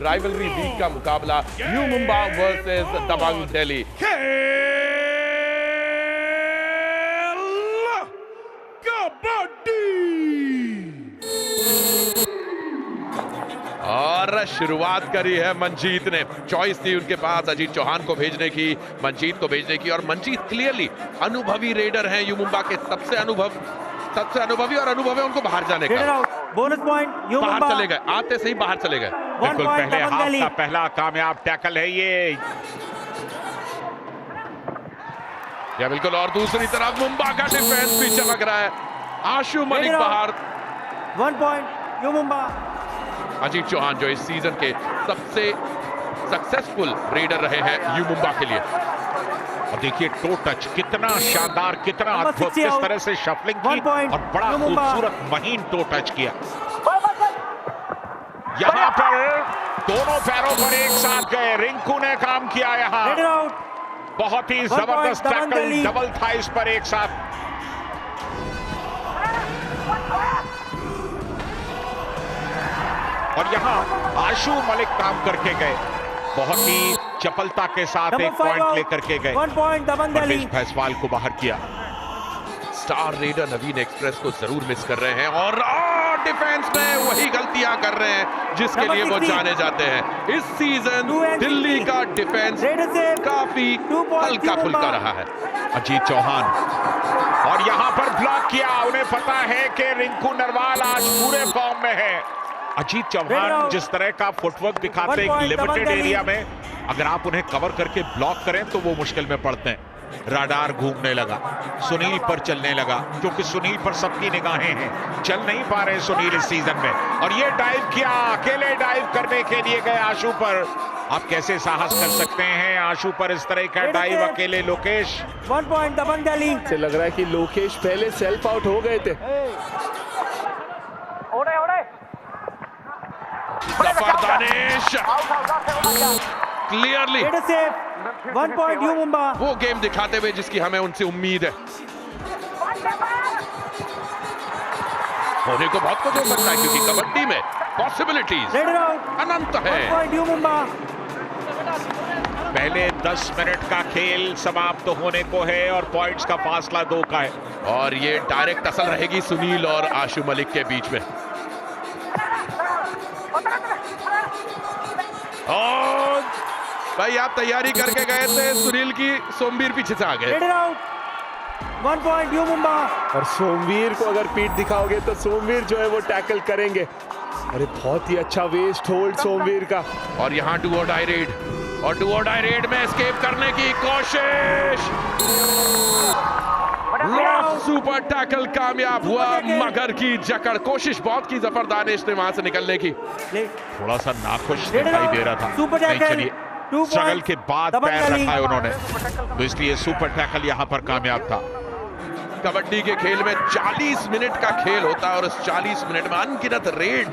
Rivalry week का मुकाबला you Mumba versus दबंग दिल्ली। और शुरुआत करी है मनजीत ने। चॉइस थी उनके पास अजीत चौहान को भेजने की, मनजीत को भेजने की, और मनजीत क्लियरली अनुभवी रेडर हैं यू मुंबा के, सबसे अनुभवी और अनुभव है उनको बाहर जाने का। बोनस पॉइंट यू बाहर मुंबा। चले गए, आते सही बाहर चले गए। बिल्कुल पहले हाफ का पहला कामयाब टैकल है ये। या बिल्कुल, और दूसरी तरफ मुंबा का डिफेंस भी चमक रहा है। आशु मलिक बाहर। 1 पॉइंट यू मुंबा। अजीत चौहान जो इस सीजन के सबसे सक्सेसफुल रेडर रहे हैं यू मुंबा के लिए। और देखिए टो टच कितना शानदार, कितना अद्भुत, किस तरह से शफलिंग की और बड़ा खूबसूरत महीन टो टच किया। यहाँ पर दोनों पैरों पर एक साथ गए, रिंकू ने काम किया यहाँ। बहुत ही जबरदस्त टैकल, डबल थाइस पर एक साथ। और यहाँ आशु मलिक काम करके गए, बहुत ही चपलता के साथ एक पॉइंट लेकर के गए। 1 पॉइंट दबंग दिल्ली। भैसवाल को बाहर किया। स्टार रेडर नवीन एक्सप्रेस को जरूर मिस कर रहे हैं, और डिफेंस में वही गलतियां कर रहे हैं जिसके लिए वो जाने जाते हैं। इस सीजन दिल्ली का डिफेंस काफी हल्का फुल्का रहा है। अजीत चौहान, और यहां पर ब्लॉक किया। उन्हें पता है कि रिंकू नरवाल आज पूरे फॉर्म में है। अजीत चौहान जिस तरह का फुटवर्क दिखाते हैं लिमिटेड एरिया में, अगर आप उन्हें कवर करके ब्लॉक करें तो वो मुश्किल में पड़ते हैं। राडार घूमने लगा, सुनील पर चलने लगा, क्योंकि सुनील पर सबकी निगाहें हैं। चल नहीं पा रहे सुनील इस सीजन में, और ये डाइव किया, अकेले डाइव करने के लिए गए आशु पर। आप कैसे साहस कर सकते हैं आशु पर इस तरह का डाइव अकेले? लोकेश 1 पॉइंट दबंग दिल्ली। से लग रहा है कि लोकेश पहले सेल्फ आउट हो गए थे। Zafar Danish clearly 1 point you Mumba. वो गेम दिखाते हुए जिसकी हमें उनसे उम्मीद है। होने को बहुत कुछ हो सकता है, क्योंकि कबड्डी में पॉसिबिलिटीज अनंत है। 1 पॉइंट यू मुंबा। पहले 10 मिनट का खेल समाप्त होने को है और पॉइंट्स का फासला 2 का है। और ये डायरेक्ट असल रहेगी सुनील और आशु मलिक के बीच में। और भाई आप तैयारी करके गए थे, सुनील की सोमवीर पीछे से आ गए। 1 पॉइंट यू मुंबा। और सोमवीर को अगर पीठ दिखाओगे तो सोमवीर जो है वो टैकल करेंगे। अरे बहुत ही अच्छा वेस्ट होल्ड सोमवीर का। और यहाँ डू और डाई रेड, और डू और डाई रेड में एस्केप करने की कोशिश। सुपर टैकल कामयाब हुआ, मगर की जकड़। कोशिश बहुत की जफर दानिश ने वहां से निकलने की। थोड़ा सा नाखुश दिखाई दे रहा था। नहीं, चलिए स्ट्रगल के बाद पैर रखा है उन्होंने, तो इसलिए सुपर टैकल यहां पर कामयाब था। कबड्डी के खेल में 40 मिनट का खेल होता है, और उस 40 मिनट में अनगिनत रेड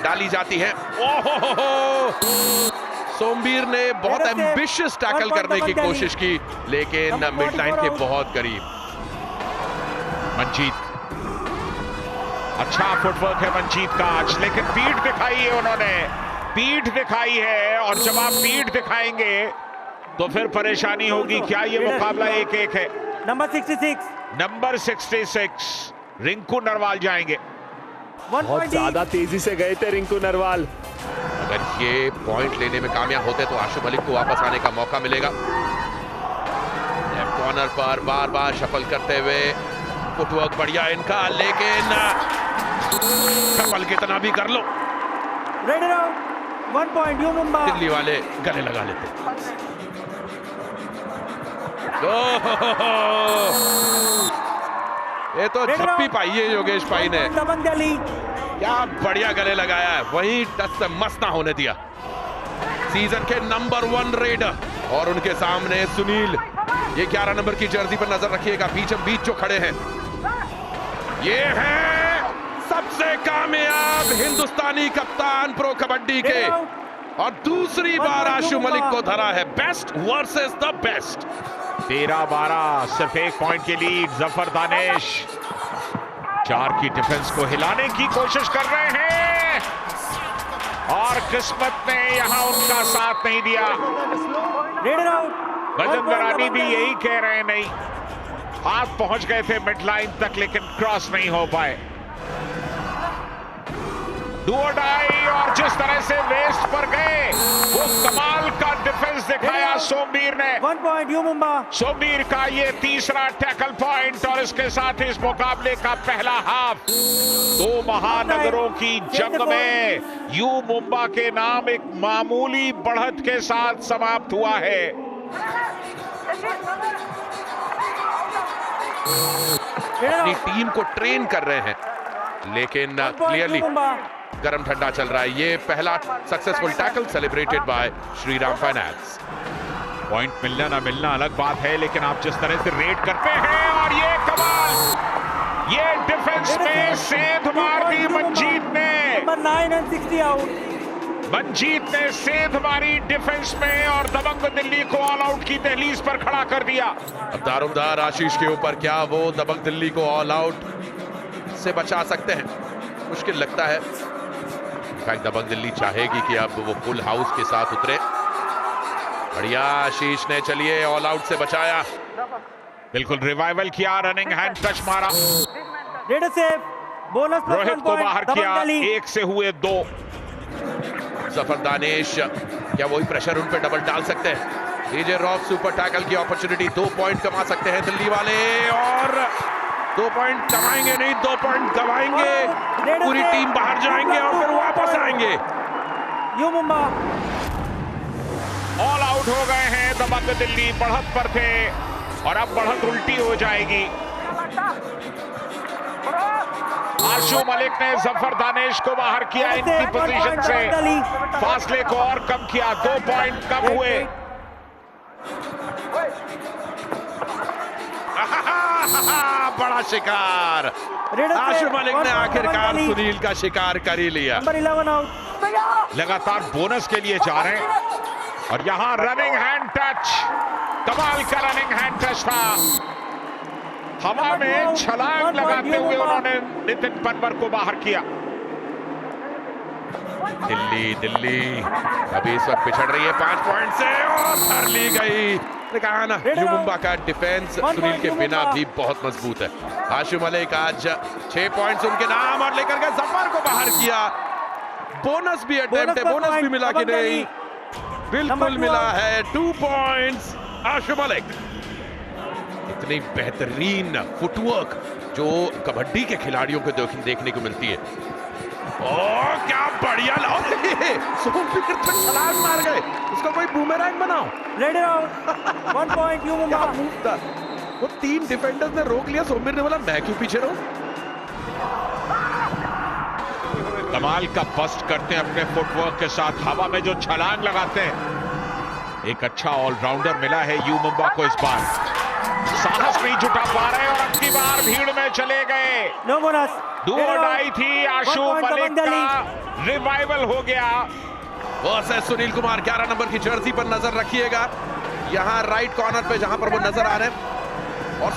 डाली जाती है। ओहो, सोमवीर ने बहुत एम्बिशियस टैकल करने की कोशिश की, लेकिन मिड लाइन के बहुत करीब। मंजीत, अच्छा फुटवर्क है मंजीत का आज, लेकिन पीठ दिखाई है उन्होंने, पीठ दिखाई है। और जब आप पीठ दिखाएंगे तो फिर परेशानी होगी। क्या ये मुकाबला 1-1 है? नंबर 66 रिंकू नरवाल जाएंगे। बहुत ज्यादा तेजी से गए थे रिंकू नरवाल। अगर ये पॉइंट लेने में कामयाब होते तो आशु मलिक को वापस आने का मौका मिलेगा। लेफ्ट कॉर्नर पर बार बार शफल करते हुए, फुटवर्क बढ़िया इनका, लेकिन शफल कितना भी कर लो 1 पॉइंट यू मुंबा। दिल्ली वाले गले लगा लेते। ये तो झप्पी पाई है योगेश भाई ने, क्या बढ़िया गले लगाया है, वहीं टच से मस ना होने दिया। सीजन के नंबर 1 रेडर, और उनके सामने सुनील। ये 11 नंबर की जर्सी पर नजर रखिएगा, बीचों बीच जो खड़े हैं ये है सबसे कामयाब हिंदुस्तानी कप्तान प्रो कबड्डी के, और दूसरी बार आशु मलिक को धरा है बेस्ट वर्सेस द बेस्ट। 13-12 सिर्फ 1 पॉइंट की लीड। जफर दानिश 4 की डिफेंस को हिलाने की कोशिश कर रहे हैं, और किस्मत ने यहां उनका साथ नहीं दिया। Raider out. गजेंद्रानी भी यही कह रहे हैं, नहीं हाथ पहुंच गए थे मिड लाइन तक लेकिन क्रॉस नहीं हो पाए। डू और डाई, और जिस तरह से वेस्ट पर गए वो कमाल का डिफेंस दिखाया सोमवीर ने। 1 पॉइंट यू मुंबा। सोमवीर का ये तीसरा टैकल पॉइंट और इसके साथ इस मुकाबले का पहला हाफ दो महानगरों की जंग में यू मुंबा के नाम एक मामूली बढ़त के साथ समाप्त हुआ है। अपनी टीम को ट्रेन कर रहे हैं लेकिन क्लियरली गरम ठंडा चल रहा है। ये पहला successful tackle celebrated by Shriram finance. Point मिलना ना मिलना अलग बात है, लेकिन आप जिस तरह से रेड करते हैं और ये कमाल, ये डिफेंस में सेंध मार दी मंजीत ने। Number 9 and 60 out. मंजीत ने सेंध मारी डिफेंस में और दबंग दिल्ली को ऑल आउट की दहलीज पर खड़ा कर दिया। अब दारोमदार आशीष के ऊपर, क्या वो दबंग दिल्ली को ऑल आउट से बचा सकते हैं? मुश्किल लगता है। दबंग दिल्ली चाहेगी कि अब वो फुल हाउस के साथ उतरे। बढ़िया आशीष ने, चलिए ऑल आउट से बचाया। बिल्कुल रिवाइवल किया, रनिंग हैंड टच मारा, रेडर सेव, बोनस रोहित को बाहर किया, 1 से हुए 2। जफर दानिश, क्या वही प्रेशर उन पे डबल डाल सकते हैं? डीजे रॉक सुपर टैकल की अपॉर्चुनिटी, 2 पॉइंट कमा सकते हैं दिल्ली वाले, और 2 पॉइंट कमाएंगे नहीं, 2 पॉइंट गवाएंगे। पूरी टीम बाहर जाएंगे और फिर वापस आएंगे। यू मुंबा ऑल आउट हो गए हैं दबंग दिल्ली, बढ़त पर थे और अब बढ़त उल्टी हो जाएगी। आशु मलिक ने जफर दानिश को बाहर किया, इनकी पोजीशन से फासले को और कम किया, 2 पॉइंट कम हुए। बड़ा शिकार, आशु मलिक ने आखिरकार सुनील का शिकार कर ही लिया। Number 11 out. लगातार बोनस के लिए जा रहे हैं और यहां रनिंग हैंड टच, कमाल का रनिंग हैंड टच था। हवा में छलांग लगाते हुए उन्होंने नितिन पनवर को बाहर किया। दिल्ली अभी इस वक्त पिछड़ रही है 5 पॉइंट से और धर ली गई। कहा ना, यू मुंबा का डिफेंस सुनील के बिना भी बहुत मजबूत है। आशु मलिक आज 6 पॉइंट्स उनके नाम और लेकर के जफर को बाहर किया। बोनस भी अटेम्प्ट है, बोनस भी मिला कि नहीं? बिल्कुल मिला है, 2 पॉइंट्स आशु मलिक। इतनी बेहतरीन फुटवर्क जो कबड्डी के खिलाड़ियों को देखने को मिलती है। ओह क्या बढ़िया, सोमवीर तो छलांग मार गए, उसका कोई बूमेरैंग बनाओ। Raider out. 1 point you Mumba. वो 3 डिफेंडर्स ने रोक लिया, सोमवीर ने बोला मैं क्यों पीछे रहूं। कमाल का बस्ट करते हैं अपने फुटवर्क के साथ, हवा में जो छलांग लगाते हैं। एक अच्छा ऑलराउंडर मिला है यू मुंबा को इस बार, साहस नहीं जुटा पा रहे और अब की बार भीड़ में चले गए। No bonus. Do or die थी, आशु मलिक का रिवाइवल हो गया। वर्सेस सुनील कुमार, 11 नंबर की जर्सी पर नजर रखिएगा, यहां राइट कॉर्नर पे जहां पर वो नजर आ रहे हैं। और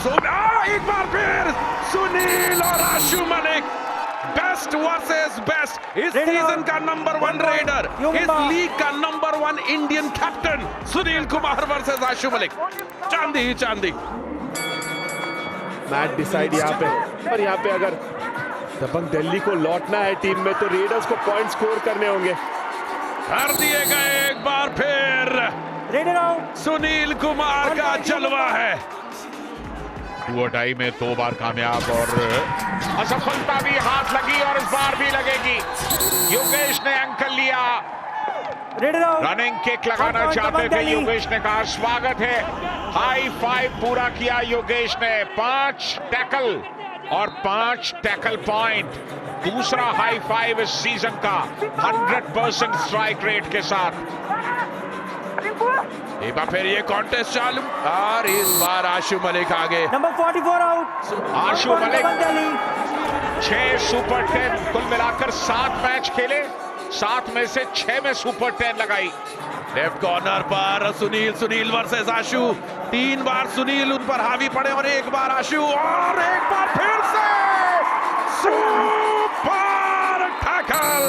एक बार फिर सुनील और Ashu Malik, best versus best. इस सीजन का नंबर 1 रेडर, इस लीग का number 1 Indian captain Sunil Kumar versus Ashu Malik. चांदी ही चांदी। मैच डिसाइड यहाँ पे, पर यहाँ पे अगर दबंग दिल्ली को लौटना है टीम में तो रेडर्स को पॉइंट स्कोर करने होंगे। कर दिए गए एक बार फिर। Raider out. सुनील कुमार का जलवा है। डू और डाई में 2 बार कामयाब और असफलता भी हाथ लगी और इस बार भी लगेगी। योगेश ने अंकल लिया, रनिंग किक लगाना चाहते थे, योगेश ने कहा स्वागत है। हाई 5 पूरा किया योगेश ने, 5 टैकल और 5 टैकल पॉइंट। दूसरा हाई 5 इस सीजन का 100% स्ट्राइक रेट के साथ। एक बार फिर ये कॉन्टेस्ट चालू और इस बार आशु मलिक आगे। Number 44 out. Ashu Malik 6 super 10, कुल मिलाकर 7 मैच खेले, 7 में से 6 में सुपर 10 लगाई। लेफ्ट कॉर्नर पर सुनील वर्सेस आशु, 3 बार सुनील उन पर हावी पड़े और 1 बार आशु, और एक बार फिर से सुपर टैकल।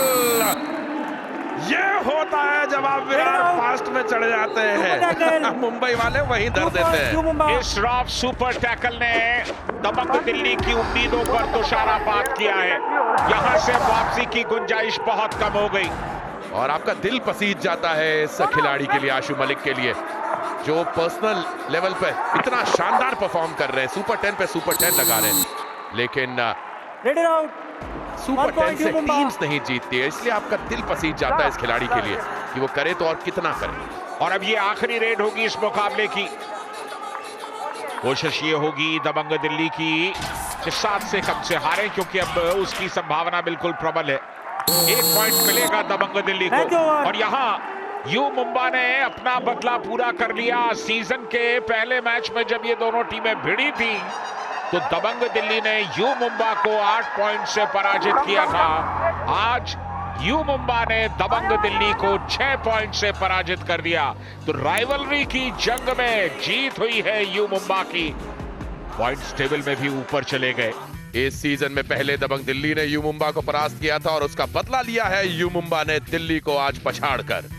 ये होता है जब आप विराट फास्ट में चढ़ जाते हैं। मुंबई वाले वहीं धर देते हैं। इस रॉफ सुपर टैकल ने दबंग दिल्ली की उम्मीदों पर तुषारापात किया है। यहां से वापसी की गुंजाइश बहुत कम हो गई और आपका दिल पसीज जाता है इस खिलाड़ी के लिए, आशु मलिक के लिए, जो पर्सनल लेवल पे इतना शानदार परफॉर्म कर रहे हैं। सुपर 10 पे सुपर 10 लगा रहे हैं, लेकिन सुपर 10 से टीम्स नहीं जीतती है, इसलिए आपका दिल पसीज जाता है इस खिलाड़ी के लिए कि वो करे तो और कितना करे। और अब ये आखिरी रेड होगी इस मुकाबले की। कोशिश ये होगी दबंग दिल्ली की 7 से कम से हारे, क्योंकि अब उसकी संभावना बिल्कुल प्रबल है। 1 पॉइंट मिलेगा दबंग दिल्ली को। और यहाँ यू मुंबा ने अपना बदला पूरा कर लिया। सीजन के पहले मैच में जब ये दोनों टीमें भिड़ी थी तो दबंग दिल्ली ने यू मुंबा को 8 पॉइंट से पराजित किया था। आज यू मुंबा ने दबंग दिल्ली को 6 पॉइंट से पराजित कर दिया। तो राइवलरी की जंग में जीत हुई है यू मुंबा की। पॉइंट्स टेबल में भी ऊपर चले गए। इस सीजन में पहले दबंग दिल्ली ने यू मुंबा को परास्त किया था और उसका बदला लिया है यू मुंबा ने दिल्ली को आज पछाड़कर।